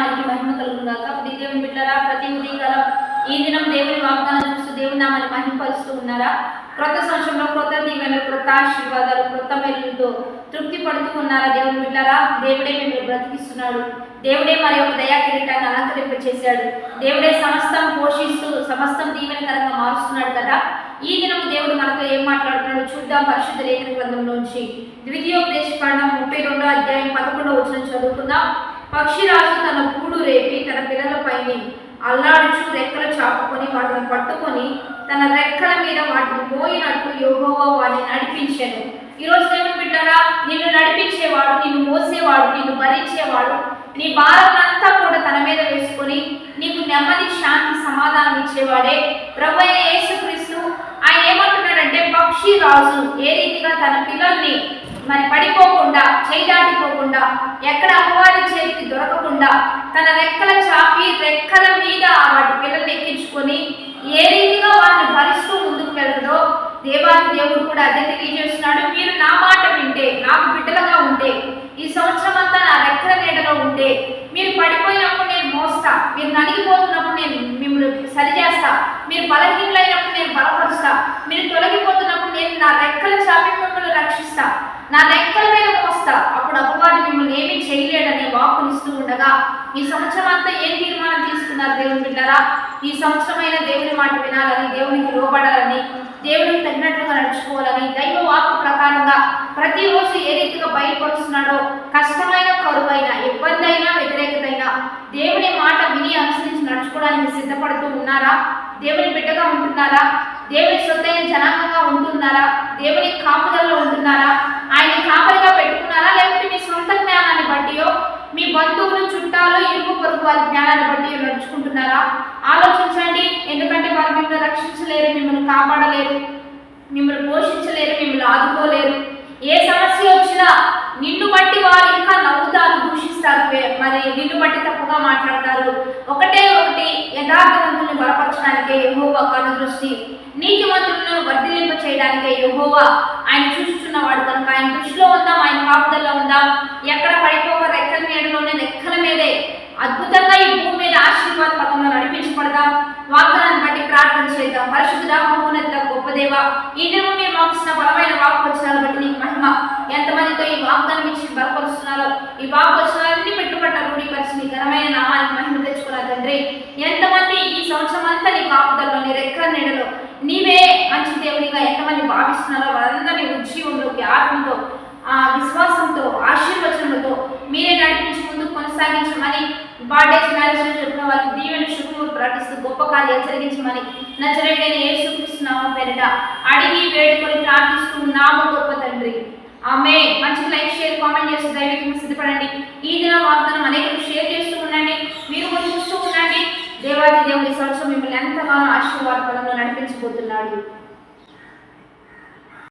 మహిమ కలుగుగాక. దేవుని బిడ్డలారా, ప్రతి ఉదయకాలం ఈ దినం దేవుని వాగ్దానం చూస్తూ దేవుని నామాన్ని మహిమపరుస్తూ ఉన్నారా? క్రొత్త సంవత్సరంలో క్రొత్త దీవెనలు, క్రొత్త ఆశీర్వాదాలు, క్రొత్త మేలులతో తృప్తి పడుతూ ఉన్నారా? దేవుని బిడ్డలారా, దేవుడే మిమ్మల్ని బ్రతికిస్తున్నాడు. దేవుడే మరి ఒక దయా కిరీటాన్ని అలంకరింప చేశాడు. దేవుడే సమస్తం పోషిస్తూ సమస్తం దీవెనకరంగా మారుస్తున్నాడు కదా. ఈ దినం దేవుడు మనతో ఏం మాట్లాడుతున్నాడో చూద్దాం. పరిశుద్ధ లేఖన గ్రంథంలోంచి ద్వితీయోపదేశకాండం 32వ అధ్యాయం 11వ వచనం చదువుకుందాం. పక్షిరాజు తన గూడు రేపి తన పిల్లలపైని అల్లాడుచు రెక్కలు చాపుకొని వాటిని పట్టుకొని తన రెక్కల మీద వాటిని పోయినట్టు యెహోవా వాటిని నడిపించాను. ఈరోజు దేవుని బిడ్డలారా, నిన్ను నడిపించేవాడు, నిన్ను మోసేవాడు, నిన్ను భరించేవాడు, నీ భారమంతా కూడా తన మీద వేసుకొని నీకు నెమ్మది, శాంతి, సమాధానం ఇచ్చేవాడే ప్రభు అయిన యేసుక్రీస్తు. ఆయన ఏమంటున్నాడంటే, పక్షి రాజు ఏ రీతిగా తన పిల్లల్ని మరి పడిపోకుండా, చేయి దాటిపోకుండా, ఎక్కడ అపవాది చేతికి దొరకకుండా తన రెక్కల చాపి రెక్కల మీద వాటి పిల్లల్ని ఎక్కించుకొని ఏ రీతిగా వారిని భరిస్తూ ముందుకు వెళ్తుందో దేవాది దేవుడు కూడా అదే తెలియజేస్తున్నాడు. మీరు నా మాట వింటే, నాకు బిడ్డలుగా ఉంటే, ఈ సంవత్సరం అంతా నా రెక్కల నీడలో ఉంటే, మీరు పడిపోయినప్పుడు నేను మోస్తా, మీరు నలిగిపోతున్నప్పుడు నేను మిమ్మల్ని సరిచేస్తా, మీరు బలహీనైనప్పుడు నేను బలపరుస్తా, మీరు తొలగిపోతున్నప్పుడు నేను నా రెక్కల చాపి మిమ్మల్ని రక్షిస్తా, నా రెక్కల మీద మోస్తా, అప్పుడు అపవాది మిమ్మల్ని ఏమీ చేయలేడనే వాక్కునిస్తూ ఉండగా ఈ సంవత్సరం అంతా ఏం తీర్మానం తీసుకున్నారు దేవుని బిడ్డలారా? ఈ సంవత్సరమైన దేవుని మాట వినాలని, దేవునికి లోబడాలని, దేవునికి తగినట్లుగా నడుచుకోవాలని, దైవ వాక్కు ప్రకారంగా ప్రతిరోజు ఏ రీతిగా బయటపరుస్తున్నాడో, కష్టమైన, కరువైన, ఇబ్బంది అయినా, వ్యతిరేకత అయినా దేవుని మాట విని అనుసరించి నడుచుకోవడానికి సిద్ధపడుతూ ఉన్నారా? దేవుని బిడ్డగా ఉంటున్నారా? దేవుని సొత్తైన జనాంగంగా ఉంటున్నారా? దేవుని కాపుదలలో ఉంటున్నారా? ఆయన కాపరిగా పెట్టుకున్నారా? లేకపోతే మీ సొంత జ్ఞానాన్ని బట్టియో, మీ బంధువులు, చుట్టాలు, ఇరుగు పొరుగు వారి జ్ఞానాన్ని బట్టి నడుచుకుంటున్నారా? ఆలోచించండి. ఎందుకంటే వారు మిమ్మల్ని రక్షించలేరు, మిమ్మల్ని కాపాడలేరు, మిమ్మల్ని పోషించలేరు, మిమ్మల్ని ఆదుకోలేరు. ఏ సమస్య వచ్చినా నిన్ను బట్టి వారు ఇంకా నవ్వుతారు, దూషిస్తారు, మరి నిన్ను బట్టి తప్పుగా మాట్లాడతారు. ఒకటి యథార్థవంతుల్ని బలపరచడానికే యెహోవా కను దృష్టి, నీతిమంతులను వర్ధిల్లింప చేయడానికే యెహోవా ఆయన చూస్తున్నాడు కనుక ఆయన దృష్టిలో ఉందాం, ఆయన కాపుదల్లో ఉందాం. ఎక్కడ పడిపోక రెక్కల నీడలోనే, రెక్కల మీదే అద్భుతంగా ఈ భూమి మీద ఆశీర్వాద పథంలో నడిపించబడదాం. వాగ్దానాన్ని బట్టి ప్రార్థన చేద్దాం. పరిశుద్ధ మహోన్నత గొప్ప దేవ, ఈ దినం మీరు మాకు ఇచ్చిన బలమైన వాక్వచనాలు బట్టి నీకు మహిమ. ఎంతమందితో ఈ వాగ్దానం ఇచ్చి బలపరుస్తున్నారో, ఈ వాక్వచనాలన్నీ పెట్టుబట్ట రూఢీపరిచి నీ ఘనమైన నామానికి మహిమ తెచ్చుకున్న తండ్రి, ఎంతమంది ఈ సంవత్సరం అంతా నీ కాపుదల్లో, నీ రెక్కల నీడలో నీవే మంచి దేవునిగా ఎంతమంది భావిస్తున్నారో వారందరినీ ఉజ్జీవంలోకి, ఆత్మతో, విశ్వాసంతో, ఆశీర్వచనలతో మీరే నడిపించి ముందుకు కొనసాగించమని, బర్త్డేస్, మ్యారేజ్ చెప్పిన వారికి దీవెన శుభములు ప్రకటిస్తూ గొప్ప కార్యాలు జరిగించమని నజరేయుడైన యేసుక్రీస్తు నామమున పేరిట అడిగి వేడుకొని ప్రార్థిస్తూ ఉన్నాము గొప్ప తండ్రి. ఆమేన్. మంచి లైక్, షేర్, కామెంట్ చేస్తూ దైవికంగా సిద్ధపడండి. ఈ దిన వాగ్దానం అనేకలు షేర్ చేస్తూ ఉండండి. మీరు కూడా చూస్తూ ఉండండి. దేవాది దేవుడి సంవత్సరం మిమ్మల్ని ఎంతగానో ఆశీర్వాద పదంలో నడిపించబోతున్నాడు.